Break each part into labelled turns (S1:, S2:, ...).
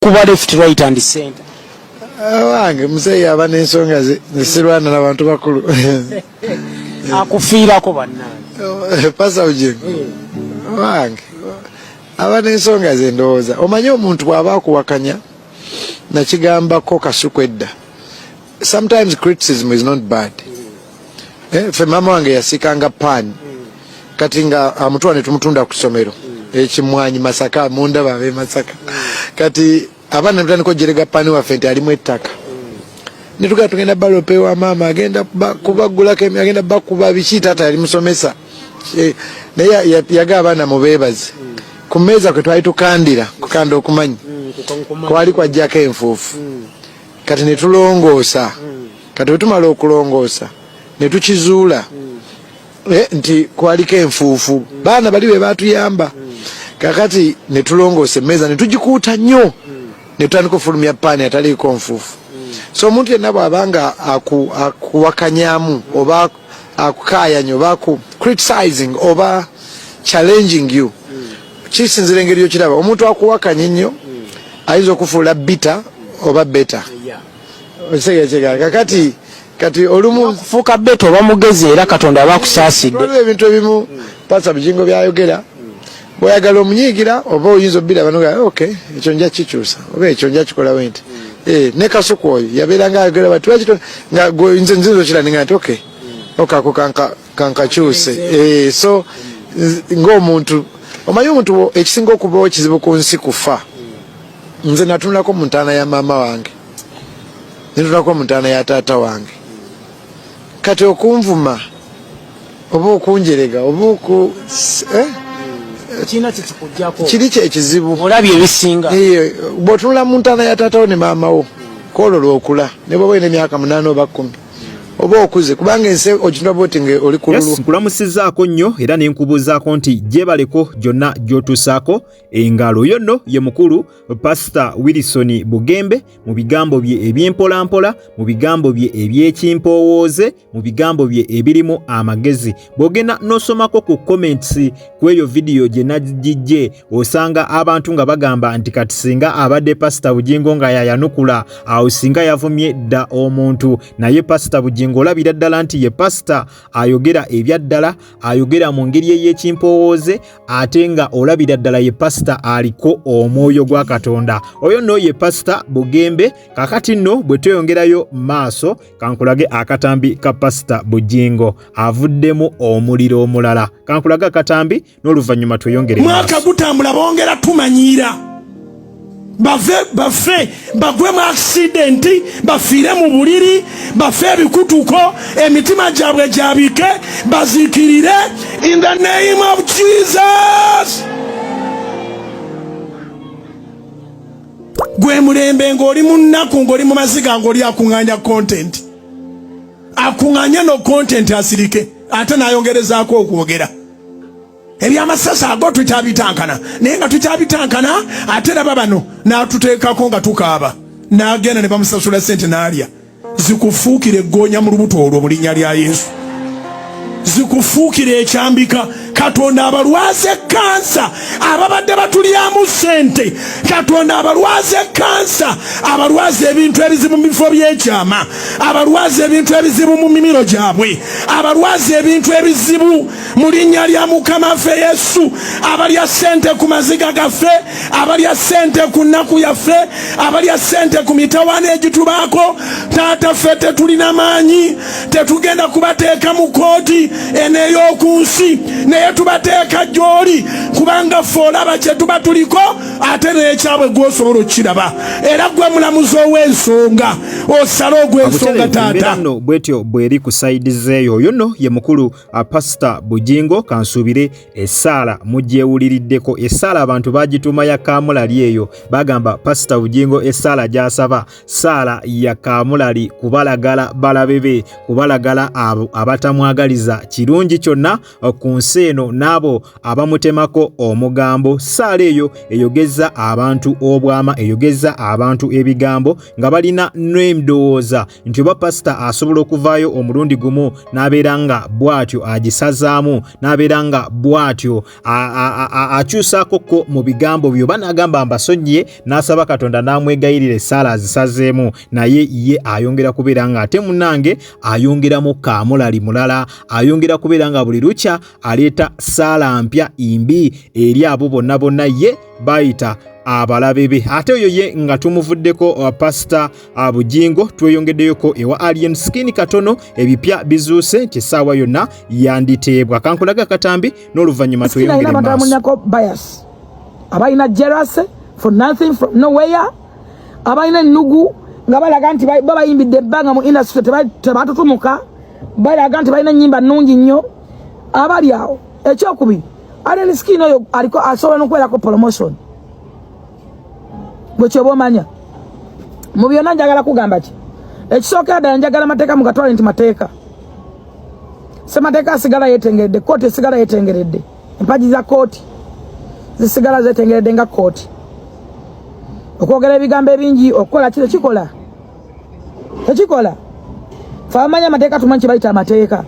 S1: kuba left right and center
S2: wange muzeyi aba n'ensonga zisirwana n'abantu bakulu
S1: akufiirako bannange
S2: Pastor Bugingo wange aba n'ensonga ze ndowooza omanyi omuntu bw'aba akuwakanya nakigambako kasuku edda sometimes criticism is not bad fe mama wange yasikanga pani kati nga amutwa ne tumutunda ku ssomero ekimwanyi Masaka munda babe Masaka kati abana mtandiko jerega pani waffe nti alimu ettaka nituga tugenda balope wa mama agenda kubagula kemi agenda bakuba biki tata yali musomesa naye yaga abana mubebazi ku meza kwe twali tukandira kukanda okumanyi kwali kwa jaka enfuufu kati ne tulongoosa kati bwe tumala okulongoosa ne tukizuula nti kwaliko enfuufu baana bali be batuyamba kakati ne tulongoose meza ne tugikuuta nnyo ne tutandika ofulumya paani ataliiko nfuufu so omuntu yenna bw'abanga akuwakanyamu oba akukaayanya oba criticizing oba challenging you kisinzira engeri yokiraba omuntu akuwakanya ennyo ayinza okufuula bitter oba better osegekyega kati olumu
S1: fuuka better oba mugezi era Katonda aba akusaasidde
S2: ebintu ebimu Pastor Bugingo byayogera bw'oyagala omunyiigira oba oyinza obbiraba noga okay ekyo nja kikyusa oba ekyo nja kikola wenti ne kasuku oyo yabeeranga ayogera bati lwaki nga nze okiraninga nti okay okako kankakyuse so ng'omuntu omanyi omuntu ekisinga okubawo ekizibu ku nsi kufa nze natunulako mu ntaana ya maama wange netunulako mu ntaana ya taata wange kati okunvuma oba okunjerega oba kiri kyekizibu
S1: olabye ebisinga
S2: bw'otunula mu ntaana ya taatawo ne maamawo koololwa okula ne bw'oba olina emyaka 8 oba 10 oba okuze kubanga ensi okitunda boti nga oli kululu.
S3: Yes, nkulamusizaako nnyo era ne nkubuuzaako nti gyebaleko gyonna gy'otuusaako engalo. Yo nno ye mukulu Pastor Wilson Bugembe mu bigambo bye eby'empolampola, mu bigambo bye eby'ekimpowooze, mu bigambo bye ebirimu amagezi. Bw'ogenda n'osomako ku comments kw'eyo video gye nagijje osanga abantu nga bagamba nti kati singa abadde Pastor Bugingo nga yayanukula awo singa yavumye dda omuntu, naye Pastor Bugingo olabira ddala nti ye pastor ayogera ebyaddala, ayogera mu ngeri ey'ekimpowooze, ate nga olabira ddala ye pastor aliko omwoyo gwa Katonda. Oyo nno ye Pastor Bugembe. Kakati nno bwe tweyongerayo maaso kankulage akatambi ka Pastor Bugingo avuddemu omuliro omulala. Kankulage akatambi n'oluvannyuma tweyongere maaso.
S4: Mwaka gutambula bongera tumanyiira bafe bagwe mu accidenti, bafiire mu buliri, bafe ebikutuko, emitima gyabwe gyabike, bazikirire in the name of Jesus. Gwe mulembe ng'oli mu nnaku, ng'oli mu maziga, ng'oli akuŋŋaanya content, akuŋŋaanya no content asirike ate n'ayongerezaako okwogera. Ebyamasasa ago tukyabitankana naye nga tukyabitankana ate laba bano n'atuteekako nga tukaaba n'agenda ne bamusasula ssente n'alya. Zikufuukire eggoonya mu lubuto olwo mu linnya lya Yesu. Zikufuukire ekyambika. Katonda abalwaze kansa ababadde batulyamu ssente, Katonda abalwaze kansa, abalwaze ebintu ebizibu mu bifo by'ekyama, abalwaze ebintu ebizibu mu mimiro gyabwe, abalwaze ebintu ebizibu mu linnya lya Mukama waffe Yesu, abalya ssente ku maziga gaffe, abalya ssente ku nnaku yaffe, abalya ssente ku mitawaana egitubaako. Taata ffe tetulina maanyi, tetugenda kubateeka mu kooti eney'oku nsi, naye tubateeka gy'oli kubanga ffe olaba kye tuba tuliko ate n'ekyabwe gw'osobola okukiraba, era gwe mulamuzi ow'ensonga osala ogw'ensonga taata.
S3: Nno bwetyo bweri ku sayidi zeeyo. Oyo nno ye mukulu Pastor Bugingo. Kansuubire essaala mugyewuliriddeko. Essaala abantu bagituuma ya kaamulali eyo, bagamba Pastor Bugingo essaala gy'asaba ssaala ya kaamulali, kubalagala balabe be, kubalagala abo abatamwagaliza kirungi kyonna ku nsi eno eno n'abo abamutemako omugambo. Ssaala eyo eyogeza abantu obwama, eyogeza abantu ebigambo nga balina n'endowooza nti oba pasita asobola okuvaayo omulundi gumu n'abeera nga bw'atyo agisazaamu, n'abeera nga bw'atyo akyusaakokko mu bigambo byo, oba n'agamba mbasonyiye n'asaba Katonda n'amwegayirira essaala azisazeemu, naye ye ayongera kubeera nga ate munnange ayongeramu kaamulali mulala, ayongera kubeera nga buli lukya aleeta ssaala mpya imbi eri abo bonna bonna ye bayita abalabe be. Ate oyo ye nga tumuvuddeko pasita Bugingo, tweyongeddeyoko ewa Alien Skin katono ebipya bizuuse nti essaawa yonna yanditeebwa. Kankulaga katambi n'oluvannyuma tweyongere maaso.
S5: Abalina jealousy for nothing from nowhere, abalina nugu nga balaga nti babayimbidde ebbanga mu industry tebatutumuka, balaga nti balina nnyimba nnungi nnyo. Abali awo ekyokubiri, Alien Skin oyo aliko asobola n'okwerako promotion. Bwe kyoba omanya mu byonna njagala kugamba ki ekisookera ddala njagala mateeka mugatwale nti mateeka semateeka asigala yeetengeredde, kooti esigala yeetengeredde, empagi za kooti zisigala zeetengeredde nga kooti. Okwogera ebigambo ebingi okukola kino kikola tekikola. Fe amanya amateeka tumanyi kye bayita amateeka.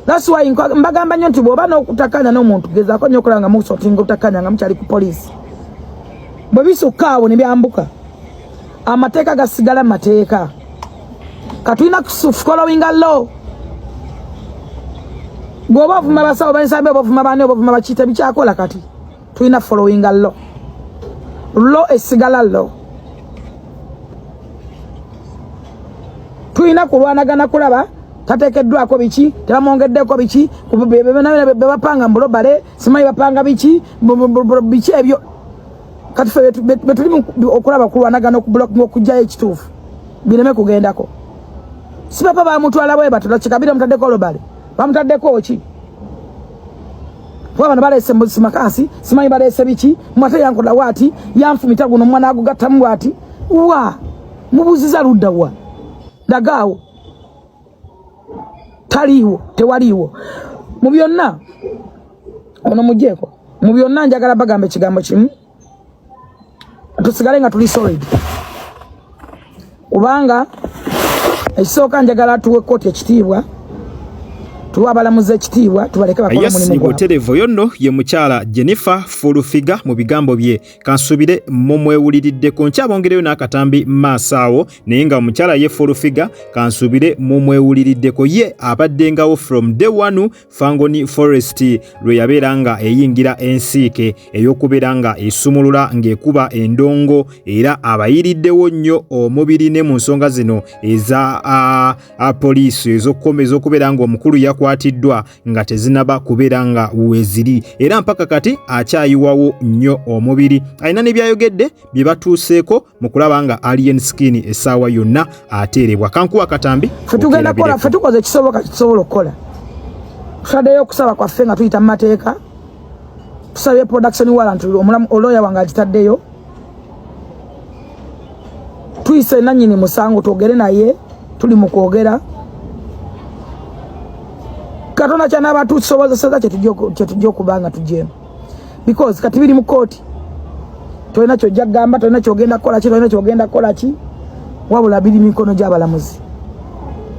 S5: That's why mbagamba nnyo nti bw'oba n'okutakanya n'omuntu gezaako nnyo okulaba nga musotinga obutakanya nga mukyali ku poliisi. Bwe bisukka awo ne byambuka amateeka gasigala mateeka. Katulina following law. Bw'oba ovuma basawo bansambe oba ovuma baani oba ovuma bakiite bikyakola kati. Tulina following law. Law esigala law. Tulina kulwanagana kulaba tateekeddwako biki, tebamwongeddeko biki, bebapanga mbulobale, simanyi bapanga biki, biki ebyo. Kati ffe betulimu okulaba kulwanagana okujjayo ekituufu bireme kugendako. Si papa bamutwala bwe batula kikabira mutaddeko olobale, bamutaddeko ki? Bano baleese simakasi, simanyi baleese biki, mwate yankola wati, yanfumita guno mwana agugattamu wati. Wa mubuziza ludda wa dagaawo taliiwo tewaliiwo. Mu byonna ono mugyeko, mu byonna njagala bagamba ekigambo kimu, tusigale nga tuli solid. Kubanga ekisooka njagala tuwe kooti ekitiibwa, tuwa abalamuzi ekitiibwa, tubaleke bakola mulimu gwabwe.
S3: Televo yonno ye mukyala Jennifer Fulufiga mu bigambo bye kansubire mumwewuliriddeko. Nkyabongereyo n'akatambi maasawo naye nga omukyala ye Fulufiga kansubire mumwewuliriddeko. Ye abaddengawo from day one Fangoni Forest lwe yabeera nga eyingira ensiike ey'okubeera nga esumulula ng'ekuba endongo, era abayiriddewo nnyo omubiri ne mu nsonga zino eza poliisi ez'okubeera nga omukulu yakwatiddwa nga tezinaba kubeera nga weziri, era mpaka kati akyayiwawo nnyo omubiri. Alina ne byayogedde bye batuuseeko mu kulaba nga Alien Skin essaawa yonna ateerebwa. Kankuwa katambi
S5: ffe tugenda kola, ffe tukoze kisoboka kisobola okukola. Tutaddeyo okusaba kwaffe nga tuyita mu mateeka, tusabye production warrant olooya wange agitaddeyo, tuyise nannyini musango twogere naye, tuli mu kwogera. Katonda kyanaba tusobozeseza kyetujja okuba nga tujeemu, because kati biri mu kooti. Tolina kyojja kugamba, tolina kyogenda kukola ki, tolina kyogenda kukola ki, wabula biri mikono gy'abalamuzi,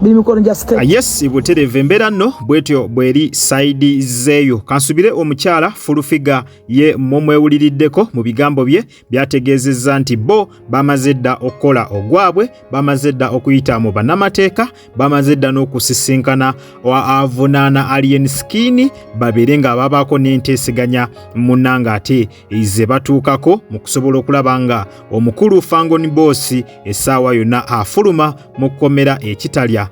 S5: biri mikono gya state.
S3: Yes, Butereve embeera nno bwetyo bweri side zeeyo. Kansubire omukyala Fulufiga ye mumwewuliriddeko mu bigambo bye byategeezezza nti bo bamaze dda okukola ogwabwe, bamaze dda okuyita mu bannamateeka, bamaze dda n'okusisinkana avunaana Alien Skin babeere nga babaako n'enteeseganya munnanga ate ze batuukako mu kusobola okulaba nga omukulu Fangoni Boss essaawa yonna afuluma mu kkomera ekitalya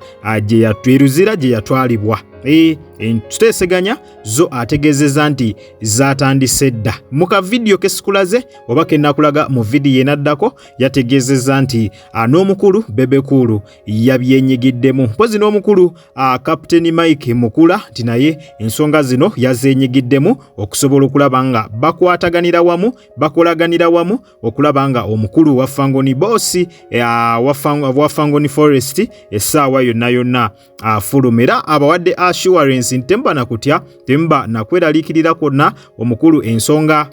S3: gye yatweruzira gye yatwalibwa. Tuteeseganya zo ategeezezza nti zaatandise dda. Mu kavidiyo kesikulaze oba kenakulaga mu vidiyo enaddako yategeezezza nti n'omukulu Bebekulu yabyenyigiddemu. Mpozi n'omukulu Kapiteni Mike Mukula nti naye ensonga zino yazeenyigiddemu okusobola okulaba nga bakwataganira wamu, bakolaganira wamu okulaba nga omukulu wa Fangoni Boss wa Fangoni Forest essaawa yonna yonna afulumira abawadde assurance evidence temba na kutya temba na kweraliikirira kwonna omukulu ensonga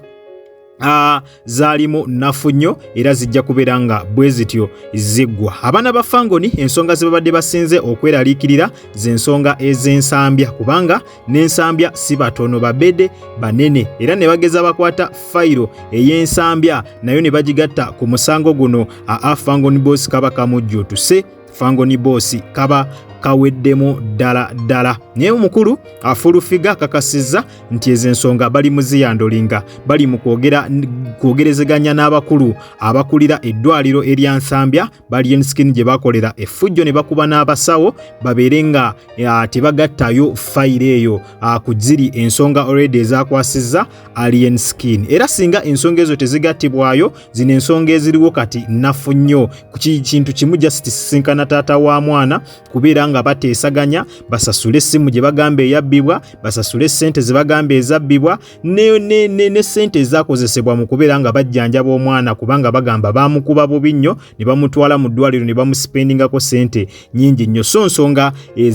S3: zalimu nafu nnyo era zijja kubeera nga bwe zityo ziggwa. Abaana ba Fangoni ensonga ze babadde basinze okweraliikirira z'ensonga ez'ensambya kubanga n'ensambya si batono babede banene era ne bageza bakwata fayiro ey'ensambya nayo ne bagigatta ku musango guno Fangoni boss kaba kamujjutuse Fangoni boss kaba kaweddemu ddala naye omukulu afulufiga kakasizza nti ez'ensonga bali muziyandolinga bali mu kwogerezeganya n'abakulu abakulira eddwaliro erya Nsambya Alien Skin gye bakolera effujjo ne bakuba n'abasawo babeere nga tebagattayo fayiro eyo ku ziri ensonga already ezakwasizza Alien Skin era singa ensonga ezo tezigattibwayo zino ensonga eziriwo kati nafu nnyo ku kintu kimu just sisinkana taata wa mwana kubeera nga bateesaganya basasule essimu gye bagamba eyabbibwa basasule ssente ze bagamba ezabbibwa ne ssente ezakozesebwa mu kubeera nga bajjanjaba omwana kubanga bagamba bamukuba bubi nnyo ne bamutwala mu ddwaliro ne bamuspendingako ssente nnyingi nnyo so nsonga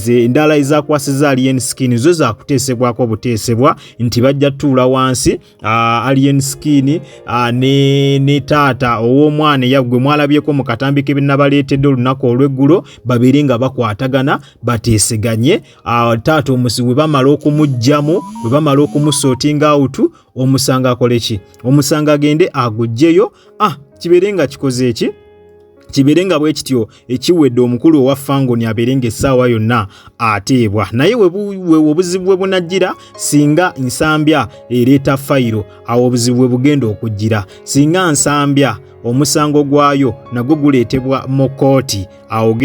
S3: endala ezakwasiza Alien Skin zo zaakuteesebwako obuteesebwa nti bajja tuula wansi Alien Skin ne taata ow'omwana eyaggwe mwalabyeko mu katambi ke bennabaleetedde olunaku olw'eggulo babeere nga bakwatagana bateeseganye taata omusiwe bamala okumujjamu bwe bamala okumusortinga out omusanga akoleki omusanga agende agujjeyo kibeere nga kikoze eki kibeere nga bwe kityo ekiwedde omukulu owa Fangoni abeere nga essaawa yonna ateebwa naye obuzibu bwe bunajjira singa nsambya ereeta fayiro awo obuzibu bwe bugenda okujjira singa nsambya omusango gwayo nagwo guleetebwa mu kooti awo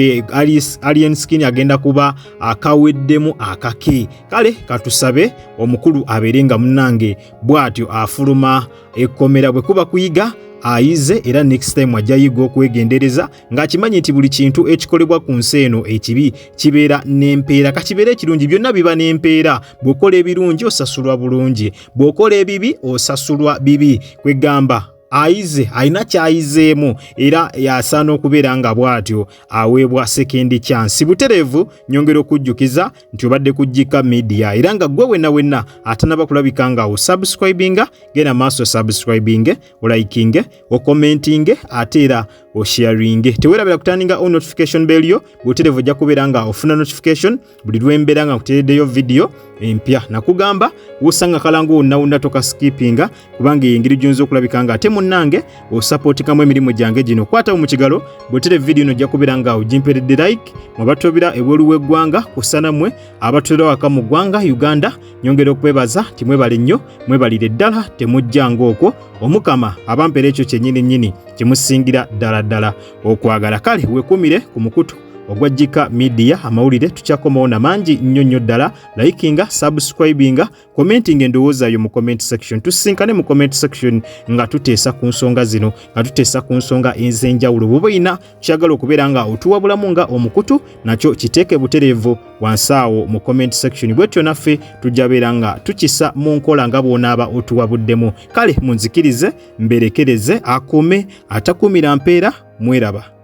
S3: Alien Skin agenda kuba akaweddemu akake kale katusabe omukulu abeere nga munnange bw'atyo afuluma ekkomera bwe kuba kuyiga ayize era next time ajja yiga okwegendereza ng'akimanyi nti buli kintu ekikolebwa ku nsi eno ekibi kibeera n'empeera kakibeera ekirungi byonna biba n'empeera bw'okola ebirungi osasulwa bulungi bw'okola ebibi osasulwa bibi kwegamba ayize alina kyayizeemu era yasaana okubeera nga bw'atyo aweebwa second chance. Butereevu nyongera okujjukiza nti obadde ku Jika Media era nga gwe wenna atanaba kulabika nga osubscribinga genda maaso subscribing olikinge okomentinge ate era osharinge tewerabira kutaninga on notification bell yo Butereevu ojja kubeera nga ofuna notification buli lwembeera nga kutereddeyo video empya nakugamba wosanga kalango wonna toka skippinga kubanga engeri gyonza okulabika nga ate munnange osupportikamu emirimu gyange gino kwata mu kigalo Butereevu video ino ojja kubeera nga ogimperedde like mubatobira ebweru w'eggwanga kusanamwe abatulira waka mu ggwanga Uganda nyongera okwebaza timwebale nnyo mwebalire ddala temujjanga okwo omukama abampera ekyo kyennyini kimusingira ddala okwagala kale wekumire ku mukutu ogwa Jika Media amawulire tukyakomawo mangi nnyo ddala likinga subscribinga commenting endowooza yo mu comment section tusinkane mu comment section nga tuteesa ku nsonga zino nga tuteesa ku nsonga ez'enjawulo bwe boyina kyagala okubeera nga otuwabulamu nga omukutu nakyo kiteeke butereevu wansaawo mu comment section bwetyo naffe tujja beera nga tukisa mu nkola nga bw'onaaba otuwabuddemu kale munzikirize mberekereze akuume atakuumira mpeera mweraba.